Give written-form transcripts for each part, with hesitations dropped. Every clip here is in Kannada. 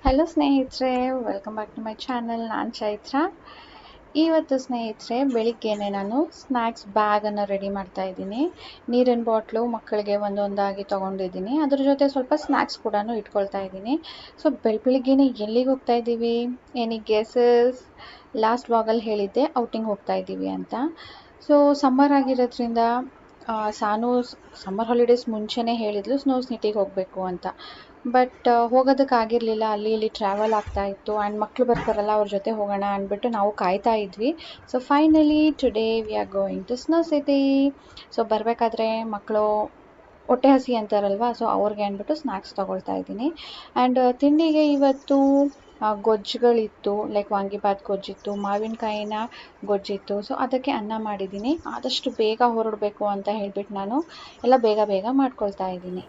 ಹಲೋ ಸ್ನೇಹಿತರೆ, welcome back to my channel. ನಾನು ಚೈತ್ರ. ಇವತ್ತು ಸ್ನೇಹಿತರೆ ಬೆಳಿಗ್ಗೆನೆ ನಾನು ಸ್ನ್ಯಾಕ್ಸ್ ಬ್ಯಾಗನ್ನು ರೆಡಿ ಮಾಡ್ತಾ ಇದ್ದೀನಿ. ನೀರಿನ ಬಾಟ್ಲು ಮಕ್ಕಳಿಗೆ ಒಂದೊಂದಾಗಿ ತೊಗೊಂಡಿದ್ದೀನಿ. ಅದ್ರ ಜೊತೆ ಸ್ವಲ್ಪ ಸ್ನ್ಯಾಕ್ಸ್ ಕೂಡ ಇಟ್ಕೊಳ್ತಾ ಇದ್ದೀನಿ. ಸೊ ಬೆಳಿಗ್ಗೆನೆ ಎಲ್ಲಿಗೆ ಹೋಗ್ತಾ ಇದ್ದೀವಿ? Any guesses? ಲಾಸ್ಟ್ ವ್ಲಾಗಲ್ಲಿ ಹೇಳಿದ್ದೆ ಔಟಿಂಗ್ ಹೋಗ್ತಾ ಇದ್ದೀವಿ ಅಂತ. ಸೊ ಸಮ್ಮರ್ ಆಗಿರೋದ್ರಿಂದ ಸಾನು ಸಮ್ಮರ್ ಹಾಲಿಡೇಸ್ ಮುಂಚೆನೇ ಹೇಳಿದ್ಲು ಸ್ನೋ ಸಿಟಿಗೆ ಹೋಗಬೇಕು ಅಂತ. ಬಟ್ ಹೋಗೋದಕ್ಕಾಗಿರಲಿಲ್ಲ, ಅಲ್ಲಿ ಇಲ್ಲಿ ಟ್ರಾವೆಲ್ ಆಗ್ತಾ ಇತ್ತು. ಆ್ಯಂಡ್ ಮಕ್ಕಳು ಬರ್ತಾರಲ್ಲ, ಅವ್ರ ಜೊತೆ ಹೋಗೋಣ ಅಂದ್ಬಿಟ್ಟು ನಾವು ಕಾಯ್ತಾ ಇದ್ವಿ. So finally today we are going to snow city. So ಬರಬೇಕಾದ್ರೆ ಮಕ್ಕಳು ಹೊಟ್ಟೆ ಹಸಿ ಅಂತಾರಲ್ವ, ಸೊ ಅವ್ರಿಗೆ ಅಂದ್ಬಿಟ್ಟು ಸ್ನ್ಯಾಕ್ಸ್ ತೊಗೊಳ್ತಾ ಇದ್ದೀನಿ. ಆ್ಯಂಡ್ ತಿಂಡಿಗೆ ಇವತ್ತು ಗೊಜ್ಜುಗಳಿತ್ತು, ಲೈಕ್ ವಾಂಗಿಬಾತ್ ಗೊಜ್ಜಿತ್ತು, ಮಾವಿನಕಾಯಿನ ಗೊಜ್ಜಿತ್ತು. ಸೊ ಅದಕ್ಕೆ ಅನ್ನ ಮಾಡಿದ್ದೀನಿ. ಆದಷ್ಟು ಬೇಗ ಹೊರಡಬೇಕು ಅಂತ ಹೇಳ್ಬಿಟ್ಟು ನಾನು ಎಲ್ಲ ಬೇಗ ಬೇಗ ಮಾಡ್ಕೊಳ್ತಾ ಇದ್ದೀನಿ.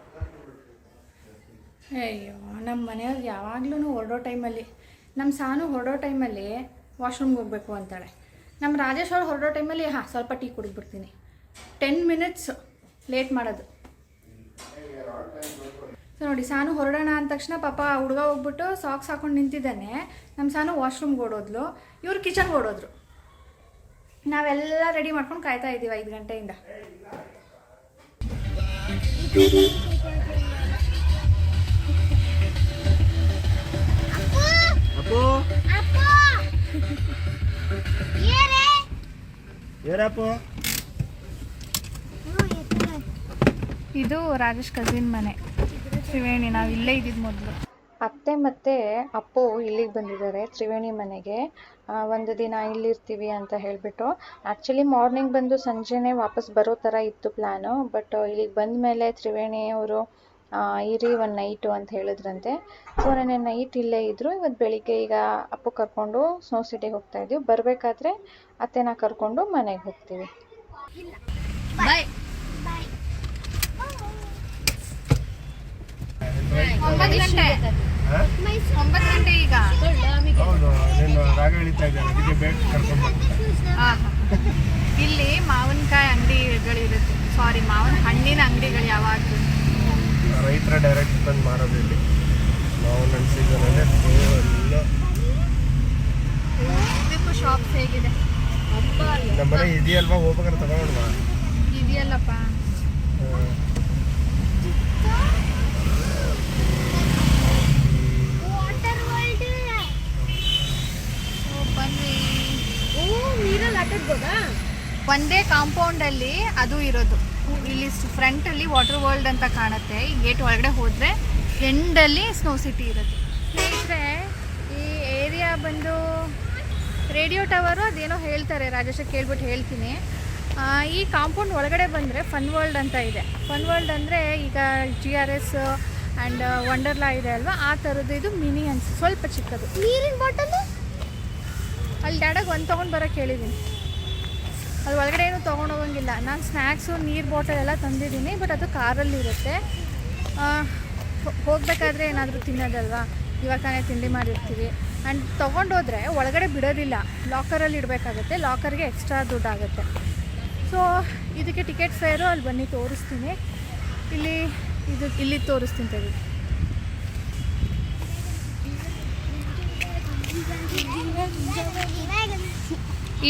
ಅಯ್ಯೋ, ನಮ್ಮ ಮನೆಯವ್ರಿಗೆ ಯಾವಾಗಲೂ ಹೊರಡೋ ಟೈಮಲ್ಲಿ, ನಮ್ಮ ಸಾನು ಹೊರಡೋ ಟೈಮಲ್ಲಿ ವಾಶ್ರೂಮ್ಗೆ ಹೋಗಬೇಕು ಅಂತಾಳೆ. ನಮ್ಮ ರಾಜೇಶ್ ಅವ್ರು ಹೊರಡೋ ಟೈಮಲ್ಲಿ ಸ್ವಲ್ಪ ಟೀ ಕುಡಿದ್ಬಿಡ್ತೀನಿ. 10 ಮಿನಿಟ್ಸ್ ಲೇಟ್ ಮಾಡೋದು. ಸೊ ನೋಡಿ, ಸಾನು ಹೊರಡೋಣ ಅಂದ ತಕ್ಷಣ ಪಾಪ ಹುಡುಗ ಹೋಗ್ಬಿಟ್ಟು ಸಾಕ್ಸ್ ಹಾಕೊಂಡು ನಿಂತಿದ್ದಾನೆ. ನಮ್ಮ ಸಾನು ವಾಶ್ರೂಮ್ಗೆ ಓಡೋದ್ಲು, ಇವ್ರು ಕಿಚನ್ಗೆ ಓಡೋದ್ರು. ನಾವೆಲ್ಲ ರೆಡಿ ಮಾಡ್ಕೊಂಡು ಕಾಯ್ತಾ ಇದ್ದೀವಿ 5 ಗಂಟೆಯಿಂದ. ಇದು ರಾಜೇಶ್ ಕಸಿನ್ ಮನೆ ತ್ರಿವೇಣಿ. ನಾವು ಇಲ್ಲೇ ಇದ್ದಿದ್ದು ಮೊದಲು. ಅತ್ತೆ ಮತ್ತು ಅಪ್ಪು ಇಲ್ಲಿಗೆ ಬಂದಿದ್ದಾರೆ ತ್ರಿವೇಣಿ ಮನೆಗೆ. ಒಂದು ದಿನ ಇಲ್ಲಿರ್ತೀವಿ ಅಂತ ಹೇಳಿಬಿಟ್ಟು. ಆ್ಯಕ್ಚುಲಿ ಮಾರ್ನಿಂಗ್ ಬಂದು ಸಂಜೆನೇ ವಾಪಸ್ ಬರೋ ಥರ ಇತ್ತು ಪ್ಲ್ಯಾನು. ಬಟ್ ಇಲ್ಲಿಗೆ ಬಂದ ಮೇಲೆ ತ್ರಿವೇಣಿಯವರು ಇರಿ ಒಂದು ನೈಟು ಅಂತ ಹೇಳಿದ್ರಂತೆ. ಸೊ ನೆನ್ನೆ ನೈಟ್ ಇಲ್ಲೇ ಇದ್ದರು. ಇವತ್ತು ಬೆಳಿಗ್ಗೆ ಈಗ ಅಪ್ಪು ಕರ್ಕೊಂಡು ಸ್ನೋ ಸಿಟಿಗೆ ಹೋಗ್ತಾ ಇದ್ದೀವಿ. ಬರಬೇಕಾದ್ರೆ ಅತ್ತೆನ ಕರ್ಕೊಂಡು ಮನೆಗೆ ಹೋಗ್ತೀವಿ. ಬಾಯ್. 9 ಗಂಟೆ ಈಗ. ಇಲ್ಲಿ ಮಾವಿನಕಾಯಿ ಅಂಗಡಿಗಳಿರುತ್ತೆ, ಸಾರಿ ಮಾವಿನ ಹಣ್ಣಿನ ಅಂಗಡಿಗಳು ಯಾವಾಗಲೂ ರೈತರ ಡೈರೆಕ್ಟ್ ಬಂದು ಮಾರೋದು. ಇಲ್ಲಿ ಮಾವಿನ ಹಣ್ಣು ಸೀಸನಲ್ಲಿ ಇದಕ್ಕೂ ಶಾಪ್ಸ್ ಹೇಗಿದೆ ನಮ್ಮನೆ ಇದೆಯಲ್ವಾ, ಹೋಗ್ಬೇಕಾದ್ರೆ ತಗೊಂಡ್ವಾ ಇದೆಯಲ್ಲಪ್ಪ. ಒಂದೇ ಕಾಂಪೌಂಡಲ್ಲಿ ಅದು ಇರೋದು. ಇಲ್ಲಿ ಫ್ರಂಟಲ್ಲಿ ವಾಟರ್ ವರ್ಲ್ಡ್ ಅಂತ ಕಾಣುತ್ತೆ. ಈ ಗೇಟ್ ಒಳಗಡೆ ಹೋದರೆ ಎಂಡಲ್ಲಿ ಸ್ನೋ ಸಿಟಿ ಇರೋದು. ಸ್ನೇಹಿತರೆ, ಈ ಏರಿಯಾ ಬಂದು ರೇಡಿಯೋ ಟವರು ಅದೇನೋ ಹೇಳ್ತಾರೆ, ರಾಜೇಶ ಕೇಳ್ಬಿಟ್ಟು ಹೇಳ್ತೀನಿ. ಈ ಕಾಂಪೌಂಡ್ ಒಳಗಡೆ ಬಂದರೆ ಫನ್ ವರ್ಲ್ಡ್ ಅಂತ ಇದೆ. ಫನ್ ವರ್ಲ್ಡ್ ಅಂದರೆ ಈಗ GRS ಆ್ಯಂಡ್ ವಂಡರ್ಲಾ ಇದೆ ಅಲ್ವಾ, ಆ ಥರದ್ದು. ಇದು ಮಿನಿ ಅನ್ಸ್, ಸ್ವಲ್ಪ ಚಿಕ್ಕದು. ನೀರಿನ ಬಾಟಲು ಅಲ್ಲಿ ಡ್ಯಾಡಾಗ ಒಂದು ತೊಗೊಂಡು ಬರೋಕ್ಕೆ ಹೇಳಿದ್ದೀನಿ. ಅದು ಒಳಗಡೆ ಏನೂ ತೊಗೊಂಡೋಗಂಗಿಲ್ಲ. ನಾನು ಸ್ನ್ಯಾಕ್ಸು ನೀರು ಬಾಟಲ್ ಎಲ್ಲ ತಂದಿದ್ದೀನಿ, ಬಟ್ ಅದು ಕಾರಲ್ಲಿರುತ್ತೆ. ಹೋಗಬೇಕಾದ್ರೆ ಏನಾದರೂ ತಿನ್ನೋದಲ್ವಾ, ಇವಾಗ ತಾನೇ ತಿಂಡಿ ಮಾಡಿರ್ತೀವಿ. ಆ್ಯಂಡ್ ತೊಗೊಂಡೋದ್ರೆ ಒಳಗಡೆ ಬಿಡೋದಿಲ್ಲ, ಲಾಕರಲ್ಲಿ ಇಡಬೇಕಾಗುತ್ತೆ. ಲಾಕರ್ಗೆ ಎಕ್ಸ್ಟ್ರಾ ದುಡ್ಡು ಆಗುತ್ತೆ. ಸೊ ಇದಕ್ಕೆ ಟಿಕೆಟ್ ಫೇರು ಅಲ್ಲಿ ಬನ್ನಿ ತೋರಿಸ್ತೀನಿ. ಇಲ್ಲಿ ತೋರಿಸ್ತೀನಿ ತೆಗಿ.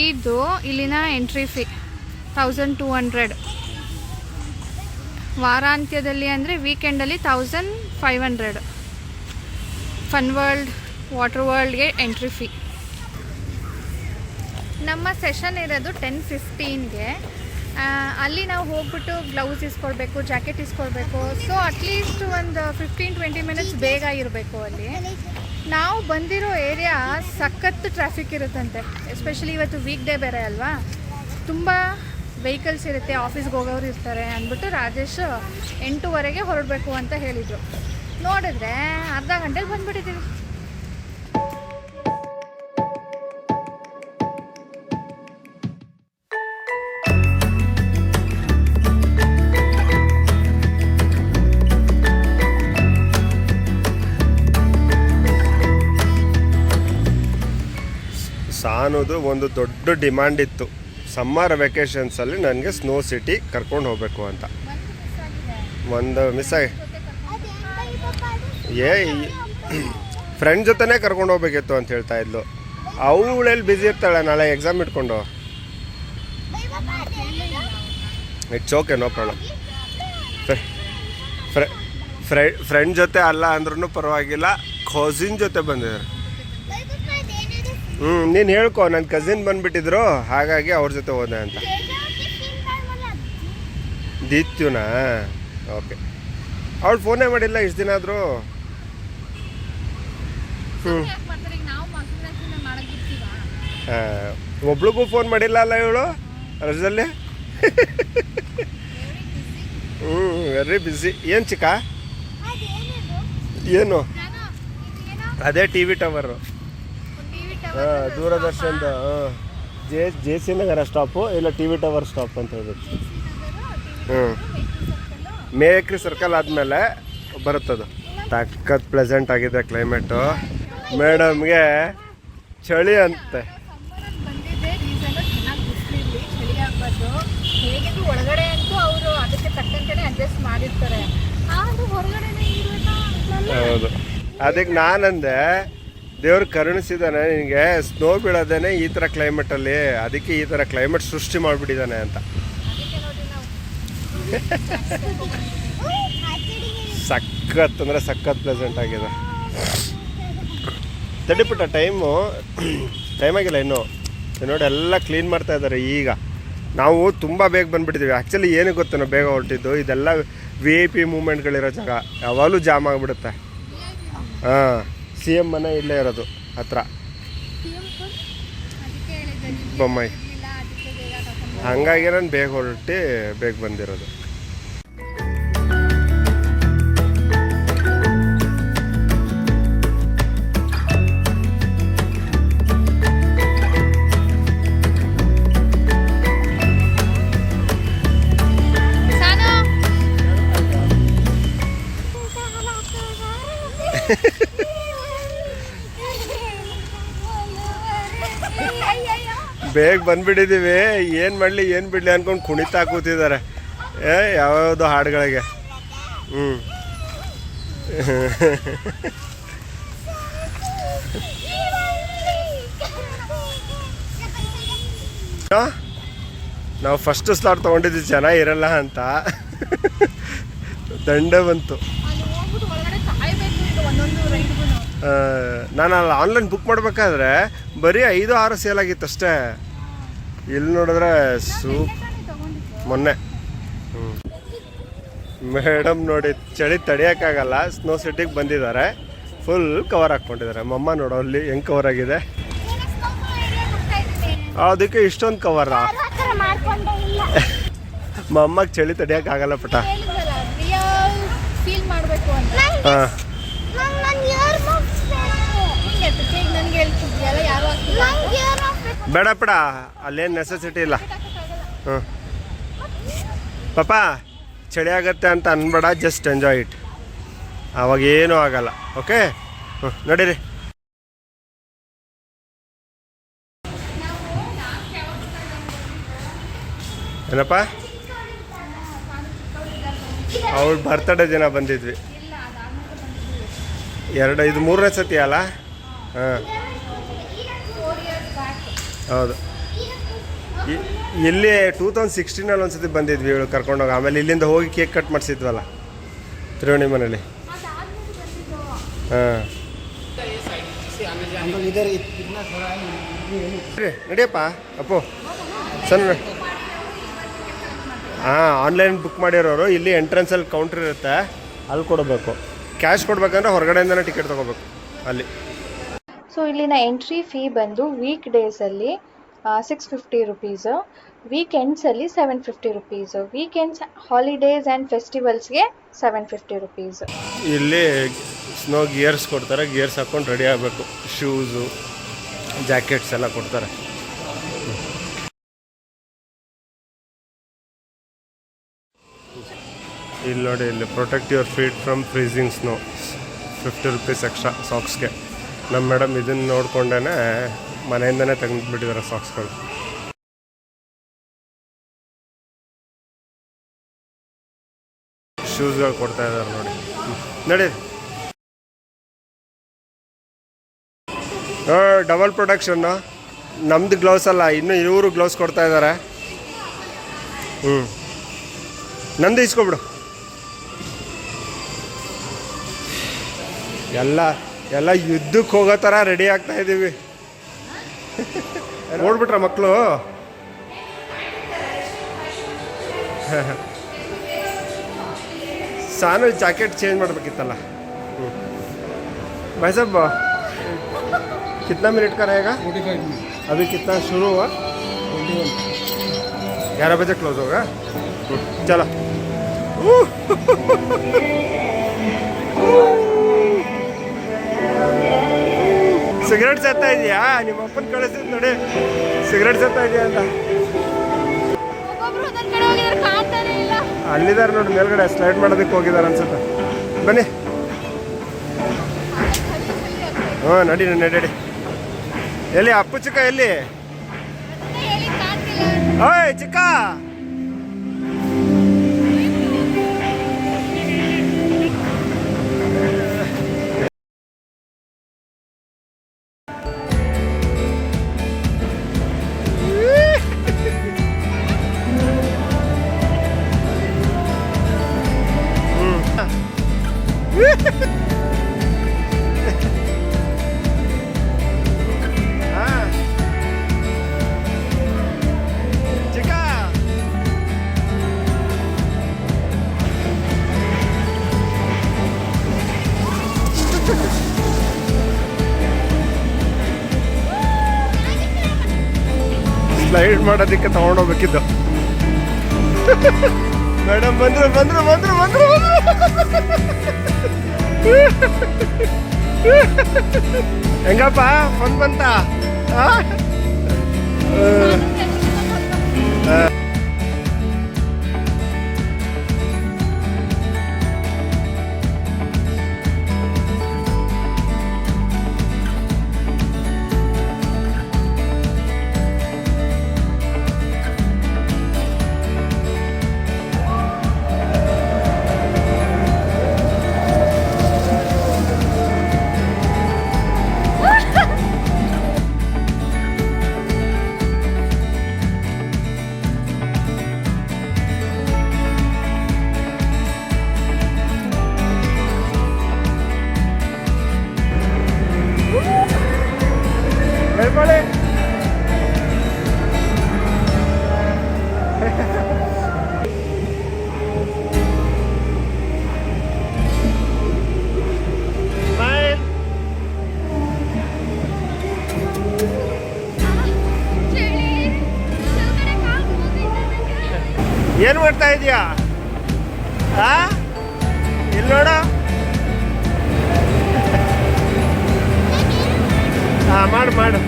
ಇದು ಇಲ್ಲಿನ ಎಂಟ್ರಿ ಫೀ 1200. ವಾರಾಂತ್ಯದಲ್ಲಿ ಅಂದರೆ ವೀಕೆಂಡಲ್ಲಿ 1500. ಫನ್ ವರ್ಲ್ಡ್, ವಾಟರ್ ವರ್ಲ್ಡ್ಗೆ ಎಂಟ್ರಿ ಫೀ. ನಮ್ಮ ಸೆಷನ್ ಇರೋದು 10:15ಗೆ. ಅಲ್ಲಿ ನಾವು ಹೋಗ್ಬಿಟ್ಟು ಗ್ಲೌಸ್ ಇಸ್ಕೊಳ್ಬೇಕು, ಜಾಕೆಟ್ ಇಸ್ಕೊಳ್ಬೇಕು. ಸೊ ಅಟ್ಲೀಸ್ಟ್ ಒಂದು 15-20 ಮಿನಿಟ್ಸ್ ಬೇಗ ಇರಬೇಕು ಅಲ್ಲಿ. ನಾವು ಬಂದಿರೋ ಏರಿಯಾ ಸಖತ್ತು ಟ್ರಾಫಿಕ್ ಇರುತ್ತಂತೆ. ಎಸ್ಪೆಷಲಿ ಇವತ್ತು ವೀಕ್ ಡೇ ಬೇರೆ ಅಲ್ವಾ, ತುಂಬ ವೆಹಿಕಲ್ಸ್ ಇರುತ್ತೆ, ಆಫೀಸ್ಗೆ ಹೋಗೋರು ಇರ್ತಾರೆ ಅಂದ್ಬಿಟ್ಟು ರಾಜೇಶ್ 8:30ಗೆ ಹೊರಡಬೇಕು ಅಂತ ಹೇಳಿದರು. ನೋಡಿದ್ರೆ ಅರ್ಧ ಗಂಟೆಲಿ ಬಂದುಬಿಟ್ಟಿದ್ದೀವಿ. ಸಾನುದು ಒಂದು ದೊಡ್ಡ ಡಿಮ್ಯಾಂಡ್ ಇತ್ತು, ಸಮ್ಮರ್ ವೆಕೇಷನ್ಸಲ್ಲಿ ನನಗೆ ಸ್ನೋ ಸಿಟಿ ಕರ್ಕೊಂಡು ಹೋಗಬೇಕು ಅಂತ. ಒಂದು ಮಿಸ್ ಆಗಿ ಫ್ರೆಂಡ್ ಜೊತೆನೇ ಕರ್ಕೊಂಡು ಹೋಗ್ಬೇಕಿತ್ತು ಅಂತ ಹೇಳ್ತಾ ಇದ್ಲು. ಅವಳೆಲ್ಲಿ ಬ್ಯುಸಿ ಇರ್ತಾಳೆ ನಾಳೆ ಎಕ್ಸಾಮ್ ಇಟ್ಕೊಂಡು. It's okay, no problem. Friend ಜೊತೆ ಅಲ್ಲ ಅಂದ್ರೂ ಪರವಾಗಿಲ್ಲ, ಕಸಿನ್ ಜೊತೆ ಬಂದಿದ್ದಾರೆ. ನೀನು ಹೇಳ್ಕೊ, ನನ್ನ ಕಸಿನ್ ಬಂದುಬಿಟ್ಟಿದ್ರು ಹಾಗಾಗಿ ಅವ್ರ ಜೊತೆ ಹೋದೆ ಅಂತ. ದೀತ್ಯುನಾ? ಓಕೆ. ಅವಳು ಫೋನೇ ಮಾಡಿಲ್ಲ ಇಷ್ಟು ದಿನ ಆದರೂ. ಒಬ್ಳಿಗೂ ಫೋನ್ ಮಾಡಿಲ್ಲ ಅಲ್ಲ ಇವಳು ರಜದಲ್ಲಿ. Very busy. ಏನು ಚಿಕ್ಕ? ಏನು? ಅದೇ ಟಿ ವಿ ಟವರು. ದೂರದರ್ಶನದ ಜೆ ಸಿ ನಗರ ಸ್ಟಾಪು, ಇಲ್ಲ ಟಿ ವಿ ಟವರ್ ಸ್ಟಾಪ್ ಅಂತ ಹೇಳ್ಬೇಕು. ಮೇಕ್ರಿ ಸರ್ಕಲ್ ಆದಮೇಲೆ ಬರುತ್ತದು. ಸಖತ್ ಪ್ಲೆಸೆಂಟ್ ಆಗಿದೆ ಕ್ಲೈಮೇಟು. ಮೇಡಮ್ಗೆ ಚಳಿ ಅಂತೆ. ಒಳಗಡೆ ಅಂತೂ ಅವರು ಅದಕ್ಕೆ ತಕ್ಕಂತೆಯೇ ಅಡ್ಜಸ್ಟ್ ಮಾಡಿರ್ತಾರೆ. ಹೌದು, ಅದಕ್ಕೆ ನಾನಂದೆ ದೇವ್ರು ಕರುಣಿಸಿದ್ದಾನೆ ನಿನಗೆ ಸ್ನೋ ಬೀಳೋದೇನೆ ಈ ಥರ ಕ್ಲೈಮೇಟಲ್ಲಿ, ಅದಕ್ಕೆ ಈ ಥರ ಕ್ಲೈಮೇಟ್ ಸೃಷ್ಟಿ ಮಾಡಿಬಿಟ್ಟಿದ್ದಾನೆ ಅಂತ. ಸಖತ್ ಅಂದರೆ ಸಖತ್ ಪ್ಲೆಸೆಂಟ್ ಆಗಿದೆ. ತಡಿಪುಟ್ಟ ಟೈಮ್ ಆಗಿಲ್ಲ ಇನ್ನೂ. ನೋಡಿ ಎಲ್ಲ ಕ್ಲೀನ್ ಮಾಡ್ತಾ ಇದ್ದಾರೆ ಈಗ. ನಾವು ತುಂಬ ಬೇಗ ಬಂದುಬಿಟ್ಟಿದ್ದೀವಿ. ಆ್ಯಕ್ಚುಲಿ ಏನು ಗೊತ್ತು ನಾವು ಬೇಗ ಹೊರಟಿದ್ದು, ಇದೆಲ್ಲ VIP ಮೂಮೆಂಟ್ಗಳಿರೋ ಜಾಗ, ಯಾವಾಗಲೂ ಜಾಮ್ ಆಗಿಬಿಡುತ್ತೆ. CM ಮನೆ ಇಲ್ಲೇ ಇರೋದು ಹತ್ರ, ಬೊಮ್ಮಾಯಿ. ಹಾಗಾಗಿ ನಾನು ಬೇಗ ಹೊರಟಿ ಬೇಗ ಬಂದಿರೋದು. ಬೇಗ ಬಂದ್ಬಿಟ್ಟಿದ್ದೀವಿ. ಏನು ಮಾಡಲಿ ಏನು ಬಿಡಲಿ ಅಂದ್ಕೊಂಡು ಕುಣಿತಾ ಕೂತಿದ್ದಾರೆ ಯಾವ್ಯಾವುದೋ ಹಾಡುಗಳಿಗೆ. ನಾವು ಫಸ್ಟ್ ಸ್ಲಾಟ್ ತೊಗೊಂಡಿದ್ವಿ ಜನ ಇರಲ್ಲ ಅಂತ, ದಂಡ ಬಂತು. ನಾನು ಅಲ್ಲಿ ಆನ್ಲೈನ್ ಬುಕ್ ಮಾಡಬೇಕಾದ್ರೆ ಬರೀ 5-6 ಸೇಲ್ ಆಗಿತ್ತು ಅಷ್ಟೇ. ಇಲ್ಲಿ ನೋಡಿದ್ರೆ ಮೊನ್ನೆ ಮೇಡಮ್ ನೋಡಿ ಚಳಿ ತಡೆಯೋಕ್ಕಾಗಲ್ಲ, ಸ್ನೋ ಸಿಟಿಗೆ ಬಂದಿದ್ದಾರೆ. ಫುಲ್ ಕವರ್ ಹಾಕ್ಕೊಂಡಿದ್ದಾರೆ. ಮಮ್ಮ ನೋಡೋ ಅಲ್ಲಿ ಹೆಂಗೆ ಕವರ್ ಆಗಿದೆ. ಅದಕ್ಕೆ ಇಷ್ಟೊಂದು ಕವರ. ಮಮ್ಮಗೆ ಚಳಿ ತಡೆಯೋಕ್ಕಾಗಲ್ಲ ಪುಟ. ಹಾಂ, ಬೇಡ ಪಡ, ಅಲ್ಲೇನು ನೆಸೆಸಿಟಿ ಇಲ್ಲ. ಪಾಪ ಚಳಿ ಆಗತ್ತೆ ಅಂತ ಅನ್ಬೇಡ, ಜಸ್ಟ್ ಎಂಜಾಯ್ ಇಟ್, ಅವಾಗ ಏನೂ ಆಗಲ್ಲ. ಓಕೆ, ನಡೀರಿ. ಏನಪ್ಪ, ಅವಳು ಬರ್ತಡೇ ದಿನ ಬಂದಿದ್ವಿ. ಇದು 3ನೇ ಸತಿ ಅಲ್ಲ? ಹಾಂ, ಹೌದು. ಇಲ್ಲಿ 2016 ಒಂದು ಸತಿ ಬಂದಿದ್ವಿ ಇವಳು ಕರ್ಕೊಂಡೋಗಿ. ಆಮೇಲೆ ಇಲ್ಲಿಂದ ಹೋಗಿ ಕೇಕ್ ಕಟ್ ಮಾಡಿಸಿದ್ವಲ್ಲ ತ್ರಿವೇಣಿ ಮನೇಲಿ. ಹಾಂ, ನಡಿಯಪ್ಪ ಅಪ್ಪು ಸಣ್ಣ. ಹಾಂ, ಆನ್ಲೈನ್ ಬುಕ್ ಮಾಡಿರೋರು ಇಲ್ಲಿ ಎಂಟ್ರೆನ್ಸಲ್ಲಿ ಕೌಂಟ್ರ್ ಇರುತ್ತೆ, ಅಲ್ಲಿ ಕೊಡಬೇಕು. ಕ್ಯಾಶ್ ಕೊಡ್ಬೇಕಂದ್ರೆ ಹೊರಗಡೆಯಿಂದನೇ ಟಿಕೆಟ್ ತೊಗೋಬೇಕು ಅಲ್ಲಿ. ಸೊ ಇಲ್ಲಿನ ಎಂಟ್ರಿ ಫೀ ಬಂದು ವೀಕ್ ಡೇಸಲ್ಲಿ 650 ರುಪೀಸು, ವೀಕೆಂಡ್ಸಲ್ಲಿ 750 ರುಪೀಸು, ವೀಕೆಂಡ್ಸ್, ಹಾಲಿಡೇಸ್ ಆ್ಯಂಡ್ ಫೆಸ್ಟಿವಲ್ಸ್ಗೆ 750 ರುಪೀಸು. ಇಲ್ಲಿ ಸ್ನೋ ಗಿಯರ್ಸ್ ಕೊಡ್ತಾರೆ, ಗಿಯರ್ಸ್ ಹಾಕ್ಕೊಂಡು ರೆಡಿ ಆಗಬೇಕು. ಶೂಸು, ಜಾಕೆಟ್ಸ್ ಎಲ್ಲ ಕೊಡ್ತಾರೆ. ಇಲ್ಲಿ ನೋಡಿ, ಇಲ್ಲಿ protect your feet from freezing snow, 50 rupees extra ಸಾಕ್ಸ್ಗೆ. ನಮ್ಮ ಮೇಡಮ್ ಇದನ್ನು ನೋಡ್ಕೊಂಡೇ ಮನೆಯಿಂದನೇ ತೆಗೆದುಬಿಟ್ಟಿದ್ದಾರೆ ಸಾಕ್ಸ್ಗಳು. ಶೂಸ್ಗಳು ಕೊಡ್ತಾ ಇದ್ದಾರೆ ನೋಡಿ. ನಡೀರಿ. Double production. ನಮ್ಮದು ಗ್ಲೌಸ್ ಅಲ್ಲ, ಇನ್ನೂ ಇವರು ಗ್ಲೌಸ್ ಕೊಡ್ತಾ ಇದ್ದಾರೆ. ನಂದು ಇಸ್ಕೊಬಿಡು. ಎಲ್ಲ ಯುದ್ಧಕ್ಕೆ ಹೋಗೋ ಥರ ರೆಡಿ ಆಗ್ತಾ ಇದ್ದೀವಿ. ನೋಡ್ಬಿಟ್ರ ಮಕ್ಕಳು? ಸಾನು ಜಾಕೆಟ್ ಚೇಂಜ್ ಮಾಡಬೇಕಿತ್ತಲ್ಲ. भाई साहब कितना मिनट का रहेगा? 45 मिनट. अभी कितना शुरू हुआ? 21. 11 बजे क्लोज होगा. चलो. ಸಿಗರೇಟ್ ಸೇರ್ತಾ ಇದೆಯಾ? ನಿಮ್ಮ ಅಪ್ಪನ ಕಳಿಸಿದ್ ನೋಡಿ, ಸಿಗರೇಟ್ ಸೇರ್ತಾ ಇದೆಯಾ ಅಂತ. ಅಲ್ಲಿದ್ದಾರೆ ನೋಡಿ ಮೇಲ್ಗಡೆ, ಸ್ಲೈಡ್ ಮಾಡೋದಕ್ಕೆ ಹೋಗಿದ್ದಾರೆ ಅನ್ಸುತ್ತೆ. ಬನ್ನಿ. ನಡಿ ಎಲ್ಲಿ ಅಪ್ಪು ಚಿಕ್ಕ? ಎಲ್ಲಿ? ಓಯ್ ಚಿಕ್ಕ, ಸ್ಲೈಡ್ ಮಾಡೋದಕ್ಕೆ ತಗೊಂಡೋಗ್ಬೇಕಿದ್ದು. ಮೇಡಮ್ ಬಂದ್ರು. ಹೆಂಗಪ್ಪ ಫೋನ್ ಬಂತ? ಏನು ಮಾಡ್ತಾ ಇದೀಯಾ? ಇಲ್ಲಿ ನೋಡ. ಮಾಡು.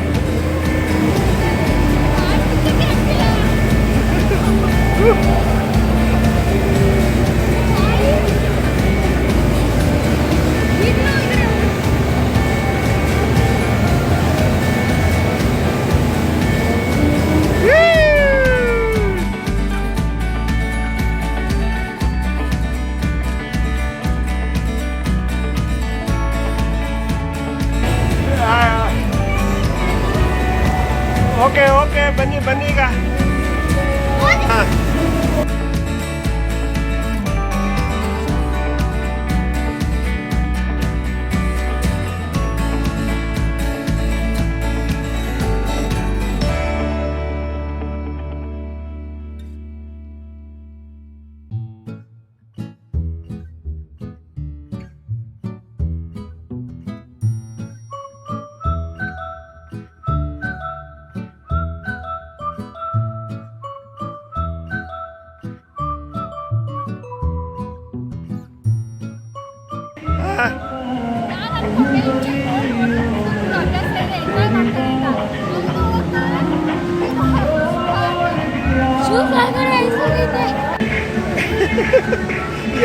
ಓಕೆ ಬನ್ನಿ ಈಗ.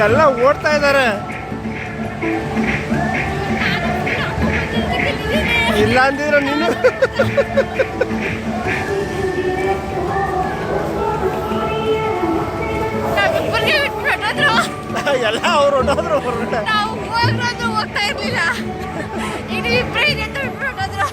ಎಲ್ಲ ಓಡ್ತಾ ಇದ್ದಾರೆ. ಇಲ್ಲ ಅಂದಿದ್ರು ನೀನು. ಎಲ್ಲ ಅವ್ರು ಹೊರಟೋದ್ರು. ಹೋಗ್ತಾ ಇರ್ಲಿಲ್ಲ. ಈಗ ಇಬ್ಬರೇ ಇದೆ ಅಂತ ಬಿಟ್ಬಿಟ್ಟು